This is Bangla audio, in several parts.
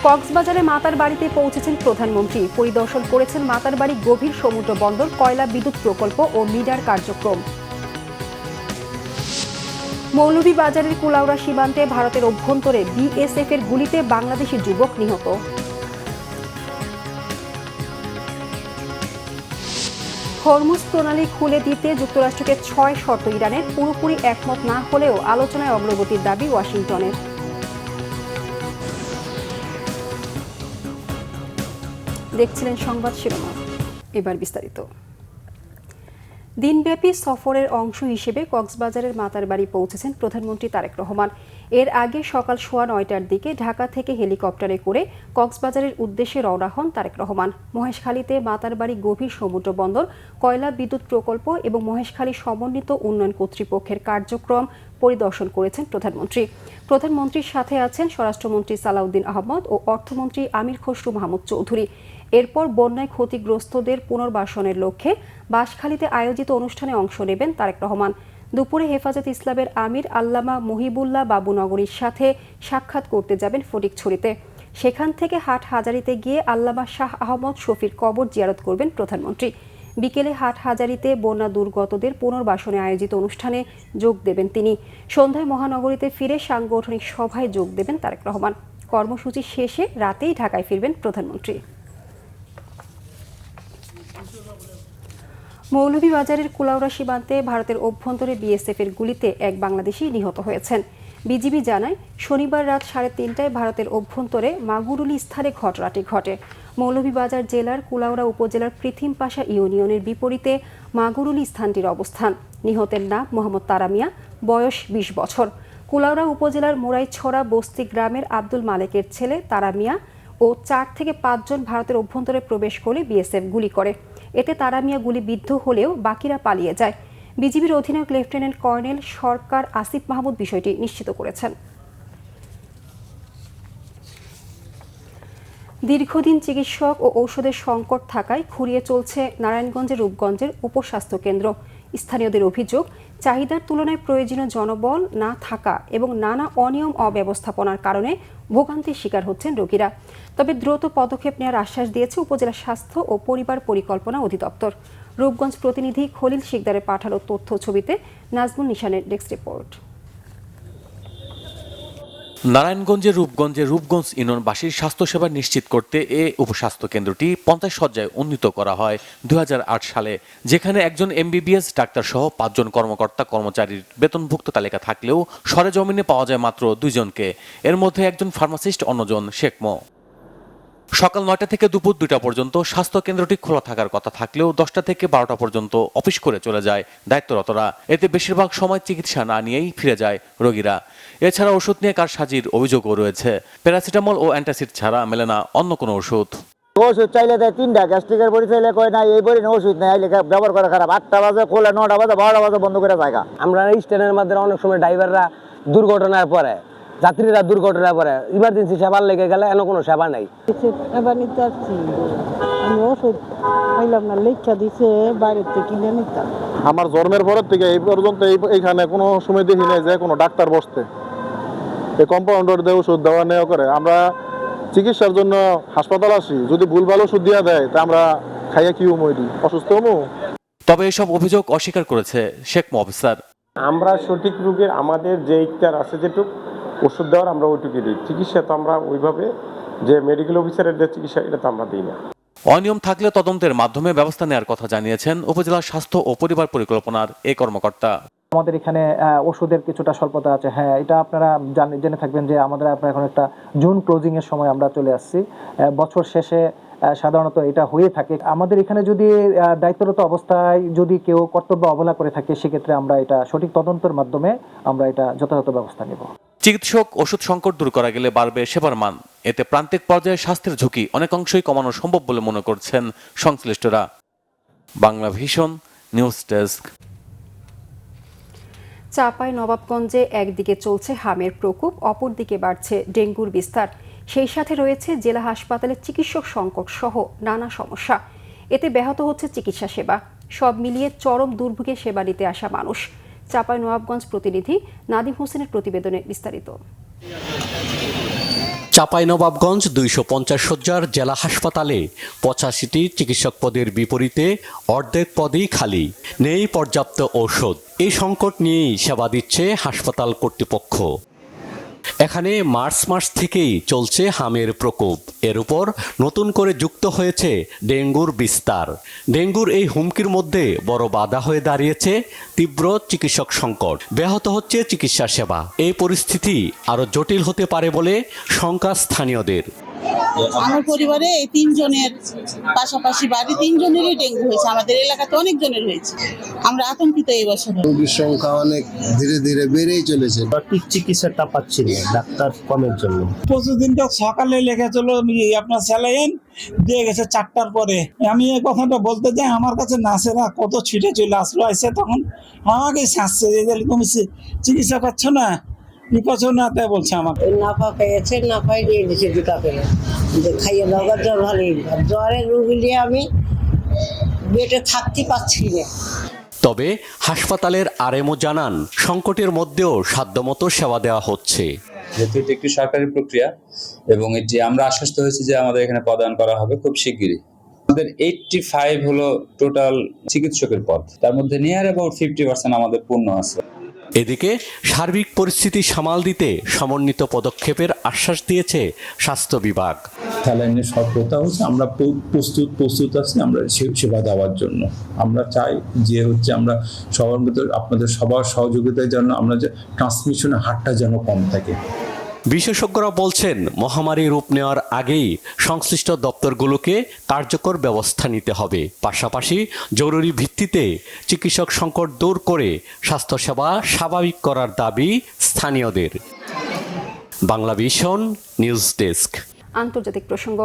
কক্সবাজারে মাতার বাড়িতে পৌঁছেছেন প্রধানমন্ত্রী। পরিদর্শন করেছেন মাতার বাড়ি গভীর সমুদ্র বন্দর, কয়লা বিদ্যুৎ প্রকল্প ও মিডার কার্যক্রম। মৌলভীবাজারের কুলাউড়া সীমান্তে ভারতের অভ্যন্তরে বিএসএফ এর গুলিতে বাংলাদেশি যুবক নিহত। হরমুজ প্রণালী খুলে দিতে যুক্তরাষ্ট্রকে ৬ শর্ত ইরানের, পুরোপুরি একমত না হলেও আলোচনায় অগ্রগতির দাবি ওয়াশিংটনের। দেখছিলেন সংবাদ শিরোনাম, এবার বিস্তারিত। দিনব্যাপী সফরের অংশ হিসেবে কক্সবাজারের মাতার বাড়ি পৌঁছেছেন প্রধানমন্ত্রী তারেক রহমান। এর আগে সকাল ৯:১০টার দিকে ঢাকা থেকে হেলিকপ্টারে করে কক্সবাজারের উদ্দেশ্যে রওনা হন তারেক রহমান। মহেশখালীতে মাতার বাড়ি গভীর সমুদ্র বন্দর, কয়লা বিদ্যুৎ প্রকল্প এবং মহেশখালী সমন্বিত উন্নয়ন কর্তৃপক্ষের কার্যক্রম পরিদর্শন করেছেন প্রধানমন্ত্রী। প্রধানমন্ত্রীর সাথে আছেন স্বরাষ্ট্রমন্ত্রী সালাউদ্দিন আহমদ ও অর্থমন্ত্রী আমির খসরু মাহমুদ চৌধুরী। এরপর বন্যায় ক্ষতিগ্রস্তদের পুনর্বাসনের লক্ষ্যে বাঁশখালীতে আয়োজিত অনুষ্ঠানে অংশ নেবেন তারেক রহমান। দুপুরে হেফাজত ইসলামের আমির আল্লামা মহিবুল্লাহ বাবুনগরীর সাথে সাক্ষাৎ করতে যাবেন ফটিকছড়িতে। সেখান থেকে হাটহাজারীতে গিয়ে আল্লামা শাহ আহমদ শফির কবর জিয়ারত করবেন প্রধানমন্ত্রী। বিকেলে হাটহাজারীতে বন্যা দুর্গতদের পুনর্বাসনে আয়োজিত অনুষ্ঠানে যোগ দেবেন তিনি। সন্ধ্যায় মহানগরীতে ফিরে সাংগঠনিক সভায় যোগ দেবেন তারেক রহমান। কর্মসূচি শেষে রাতেই ঢাকায় ফিরবেন প্রধানমন্ত্রী। মৌলভীবাজারের কুলাউড়া সীমান্তে ভারতের অভ্যন্তরে বিএসএফ এর গুলিতে এক বাংলাদেশি নিহত হয়েছেন। বিজিবি জানায়, শনিবার রাত ৩:৩০টায় ভারতের অভ্যন্তরে মাগুরুলি স্থানে ঘটনাটি ঘটে। মৌলভীবাজার জেলার কুলাউড়া উপজেলার পৃথিমপাশা ইউনিয়নের বিপরীতে মাগুরুলি স্থানটির অবস্থান। নিহতের নাম মোহাম্মদ তারা মিয়া, বয়স ২০ বছর। কুলাউড়া উপজেলার মুরাইছড়া বস্তি গ্রামের আব্দুল মালেকের ছেলে তারা মিয়া ও ৪ থেকে ৫ জন ভারতের অভ্যন্তরে প্রবেশ করে বিএসএফ গুলি করে। এতে তারা মিয়া গুলিবিদ্ধ হলেও বাকিরা পালিয়ে যায়। বিজিবির অধিনায়ক লেফটেন্যান্ট কর্নেল সরকার আসিফ মাহমুদ বিষয়টি নিশ্চিত করেছেন। দীর্ঘদিন চিকিৎসক ও ঔষধের সংকট থাকায় খুঁড়িয়ে চলছে নারায়ণগঞ্জের রূপগঞ্জের উপস্বাস্থ্য কেন্দ্র। স্থানীয়দের অভিযোগ, চাহিদার তুলনায় প্রয়োজনীয় জনবল না থাকা এবং নানা অনিয়ম অব্যবস্থাপনার কারণে ভোগান্তির শিকার হচ্ছেন রোগীরা। তবে দ্রুত পদক্ষেপ নেওয়ার আশ্বাস দিয়েছে উপজেলা স্বাস্থ্য ও পরিবার পরিকল্পনা অধিদপ্তর। রূপগঞ্জ প্রতিনিধি খলিল শিকদারের পাঠানো তথ্য ছবিতে নাজমুল নিশানের ডেস্ক রিপোর্ট। নারায়ণগঞ্জের রূপগঞ্জ ইউনিয়নবাসীর স্বাস্থ্যসেবা নিশ্চিত করতে এ উপস্বাস্থ্য কেন্দ্রটি ৫০ শয্যায় উন্নীত করা হয় ২০০৮ সালে, যেখানে একজন এমবিবিএস ডাক্তার সহ ৫ জন কর্মকর্তা কর্মচারীর বেতনভুক্ত তালিকা থাকলেও সরেজমিনে পাওয়া যায় মাত্র ২ জনকে। এর মধ্যে একজন ফার্মাসিস্ট, অন্যজন শেখ মো। সকাল ৯টা থেকে দুপুর ২টা পর্যন্ত স্বাস্থ্য কেন্দ্রটি খোলা থাকার কথা থাকলেও ১০টা থেকে ১২টা পর্যন্ত অফিস করে চলে যায় দায়িত্বরতরা। এতে বেশিরভাগ সময় চিকিৎসা না নিয়েই ফিরে যায় রোগীরা। এছাড়া ওষুধ নিয়ে কারসাজির অভিযোগও রয়েছে। প্যারাসিটামল ও অ্যান্টাসিড ছাড়া মেলে না অন্য কোনো ওষুধ। ওষুধ চাইলে দেয় ৩টা, গ্যাস্ট্রিকের বড়ি চাইলে কয় না এই বড়ি ওষুধ নেই, ব্যবহার করা খারাপ। ৮টা বাজে খোলে, 9টা বাজে 12টা বাজে বন্ধ করে জায়গা। আমরা স্ট্যান্ডের মাধ্যমে অনেক সময় ড্রাইভাররা দুর্ঘটনার পরে, যাত্রীরা দুর্ঘটনার পরে ইমার্জেন্সি সেবার লেগে গেলে এমন কোনো সেবা নেই। এবার নিতে আসছি, আমি ওষুধ পাইলাম না, লেখা দিছে বাইরে থেকে কিনে নিতাম। আমার জন্মের পরের থেকে এই পর্যন্ত এইখানে কোনো সময় দেখি নাই যে কোনো ডাক্তার বসতে। এই কম্পাউন্ডার দিয়ে ওষুধ দেওয়া নেওয়া করে। আমরা চিকিৎসার জন্য হাসপাতাল আসি, যদি ভুলভাল ওষুধ দেওয়া দেয় তা আমরা খাইয়া কি মরি, অসুস্থ হমু। তবে এসব অভিযোগ অস্বীকার করেছে শেখ মো অফিসার। আমরা সঠিক রোগের আমাদের যে ইচ্ছার আছে যেটুক ওষুধ দেওয়ার আমরা ওইটুকু দিই। চিকিৎসা তো আমরা ওইভাবে যে মেডিকেল অফিসারের যে চিকিৎসা এটা তো আমরা দিই না। অনিয়ম থাকলে তদন্তের মাধ্যমে ব্যবস্থা নেওয়ার কথা জানিয়েছেন উপজেলা স্বাস্থ্য ও পরিবার পরিকল্পনার এই কর্মকর্তা। আমাদের এখানে ওষুধের কিছুটা স্বল্পতা আছে। হ্যাঁ, এটা আপনারা জেনে থাকবেন যে আমাদের এখন একটা জুন ক্লোজিং এর সময় আমরা চলে আসছি। বছর শেষে সাধারণত এটা হয়ে থাকে। আমাদের এখানে যদি দায়িত্বরত অবস্থায় যদি কেউ কর্তব্য অবহেলা করে থাকে, সেক্ষেত্রে আমরা এটা সঠিক তদন্তের মাধ্যমে আমরা এটা যথাযথ ব্যবস্থা নেব। চিকিৎসক ওষুধ সংকট দূর করা গেলে বাড়বে সেবার মান। এতে প্রান্তিক পর্যায়ে স্বাস্থ্যের ঝুঁকি অনেকাংশই কমানো সম্ভব বলে মনে করছেন সংশ্লিষ্টরা। Bangla vision news desk. চাঁপাইনবাবগঞ্জে একদিকে চলছে হামের প্রকোপ, অপরদিকে বাড়ছে ডেঙ্গুর বিস্তার। সেই সাথে রয়েছে জেলা হাসপাতালে চিকিৎসক সংকট সহ নানা সমস্যা। এতে ব্যাহত হচ্ছে চিকিৎসা সেবা। সব মিলিয়ে চরম দুর্ভোগে সেবা নিতে আসা মানুষ। চাঁপাইনবাবগঞ্জ প্রতিনিধি নাদিম হোসেনের প্রতিবেদনে বিস্তারিত। চাঁপাইনবাবগঞ্জ 250 শয্যার জেলা হাসপাতালে 85টি চিকিৎসক পদের বিপরীতে অর্ধেক পদই খালি, নেই পর্যাপ্ত ঔষধ। এই সংকট নিয়েই সেবা দিচ্ছে হাসপাতাল কর্তৃপক্ষ। এখানে মার্চ মাস থেকেই চলছে হামের প্রকোপ, এর উপর নতুন করে যুক্ত হয়েছে ডেঙ্গুর বিস্তার। ডেঙ্গুর এই হুমকির মধ্যে বড় বাধা হয়ে দাঁড়িয়েছে তীব্র চিকিৎসক সংকট, ব্যাহত হচ্ছে চিকিৎসা সেবা। এই পরিস্থিতি আরও জটিল হতে পারে বলে শঙ্কা স্থানীয়দের। আমার পরিবারে এই 3 জনের পাশাপাশি বাড়ি 3 জনেরই ডেঙ্গু হয়েছে, আমাদের এলাকাতে অনেক জনের হয়েছে। আমরা আতঙ্কিত এই বছর। রোগীর সংখ্যা অনেক ধীরে ধীরে বেড়েই চলেছে। সঠিক চিকিৎসাটা পাচ্ছি না ডাক্তার কমের জন্য। প্রতিদিন তো সকালে লেগেছিল আপনার স্যালাইন দিয়ে গেছে 4টার পরে। আমি এই কথাটা বলতে যাই, আমার কাছে নার্সেরা কত ছিটে চলে আসলো, আসে তখন আমাকে শাসছে যে তুমি চিকিৎসা করছো না, কি করছো না, তাই বলছে আমাকে। নাফা পেয়েছে, নাফাই দিয়ে দিচ্ছে 2 টাকা যে খাইয়ে দাও, জ্বর ভালোই। জ্বরের রোগী নিয়ে আমি বেডে থাকতে পারছি না। তবে হাসপাতালের আরএমও জানান, সংকটের মধ্যেও সাধ্যমতো সেবা দেওয়া হচ্ছে। যেহেতু এটি একটি সরকারি প্রক্রিয়া এবং এটি আমরা আশ্বস্ত হয়েছি যে আমাদের এখানে পদায়ন করা হবে খুব শিগগিরই। আমাদের 85 হলো টোটাল চিকিৎসকের পদ, তার মধ্যে নিয়ার অ্যাবাউট 50% আমাদের পূর্ণ আছে। এদিকে সার্বিক পরিস্থিতি সামাল দিতে সমন্বিত পদক্ষেপের আশ্বাস দিয়েছে স্বাস্থ্য বিভাগ। স্যালাইনের স্বল্পতা হচ্ছে আমরা প্রস্তুত আছি আমরা সেবা দেওয়ার জন্য। আমরা চাই যে আমরা সবার মধ্যে আপনাদের সবার সহযোগিতার জন্য আমরা যে ট্রান্সমিশনের হারটা যেন কম থাকে। বিশেষজ্ঞরা বলছেন, মহামারী রূপ নেওয়ার আগেই সংশ্লিষ্ট দপ্তরগুলোকে কার্যকর ব্যবস্থা নিতে হবে। পাশাপাশি জরুরি ভিত্তিতে চিকিৎসক সংকট দূর করে স্বাস্থ্যসেবা স্বাভাবিক করার দাবি স্থানীয়দের। Bangla vision news desk. আন্তর্জাতিক প্রসঙ্গ।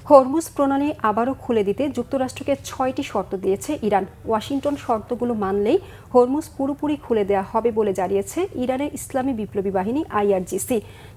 হরমুজ প্রণালী আবারও খুলে দিতে যুক্তরাষ্ট্রকে 6টি শর্ত দিয়েছে ইরান। ওয়াশিংটন শর্তগুলো মানলেই হরমুজ পুরোপুরি খুলে দেওয়া হবে বলে জানিয়েছে ইরানের ইসলামী বিপ্লবী বাহিনী IRGC।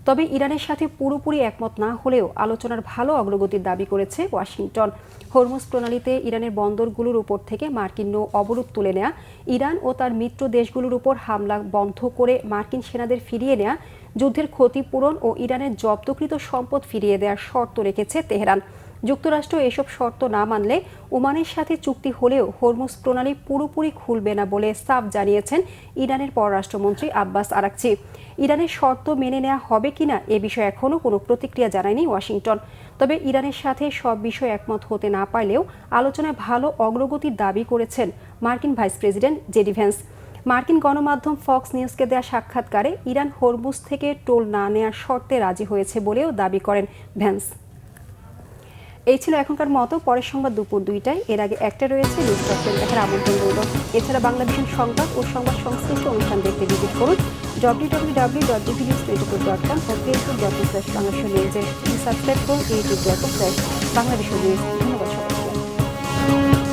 তবে ইরানের সাথে পুরোপুরি একমত না হলেও আলোচনার ভালো অগ্রগতির দাবি করেছে ওয়াশিংটন। হরমুজ প্রণালীতে ইরানের বন্দরগুলোর উপর থেকে মার্কিন নৌ অবরোধ তুলে নেওয়া, ইরান ও তার মিত্র দেশগুলোর উপর হামলা বন্ধ করে মার্কিন সেনাদের ফিরিয়ে নেওয়া, যুদ্ধের ক্ষতিপূরণ ও ইরানের জব্দকৃত সম্পদ ফিরিয়ে দেওয়ার শর্ত রেখেছে তেহরান। যুক্তরাষ্ট্র এসব শর্ত না মানলে ওমানের সাথে চুক্তি হলেও হরমুজ প্রণালী পুরোপুরি খুলবে না বলে সাফ জানিয়েছেন ইরানের পররাষ্ট্রমন্ত্রী আব্বাস আরাকচি। ইরানের শর্ত মেনে নেওয়া হবে কিনা এ বিষয়ে এখনও কোনো প্রতিক্রিয়া জানায়নি ওয়াশিংটন। তবে ইরানের সাথে সব বিষয়ে একমত হতে না পারলেও আলোচনায় ভালো অগ্রগতির দাবি করেছেন মার্কিন ভাইস প্রেসিডেন্ট জেডি ভ্যান্স। মার্কিন গণমাধ্যম ফক্স নিউজকে দেওয়া সাক্ষাৎকারে ইরান হরমুজ থেকে টোল না নেওয়ার শর্তে রাজি হয়েছে বলেও দাবি করেন ভ্যান্স। এই ছিল এখনকার মতো। পরের সংবাদ দুপুর 2টায়, এর আগে একটা রয়েছে। নিউজ ডটকম দেখার আমন্ত্রণ রইল। এছাড়া বাংলা ভিশন সংবাদ ও সংবাদ সংশ্লিষ্ট অনুষ্ঠান দেখতে ভিজিট করুন www.dvnews24.com ও facebook.com/বাংলাভিশন নিউজে। সাবস্ক্রাইব করুন youtube.com/বাংলাভিশন নিউজ। ধন্যবাদ সবাইকে।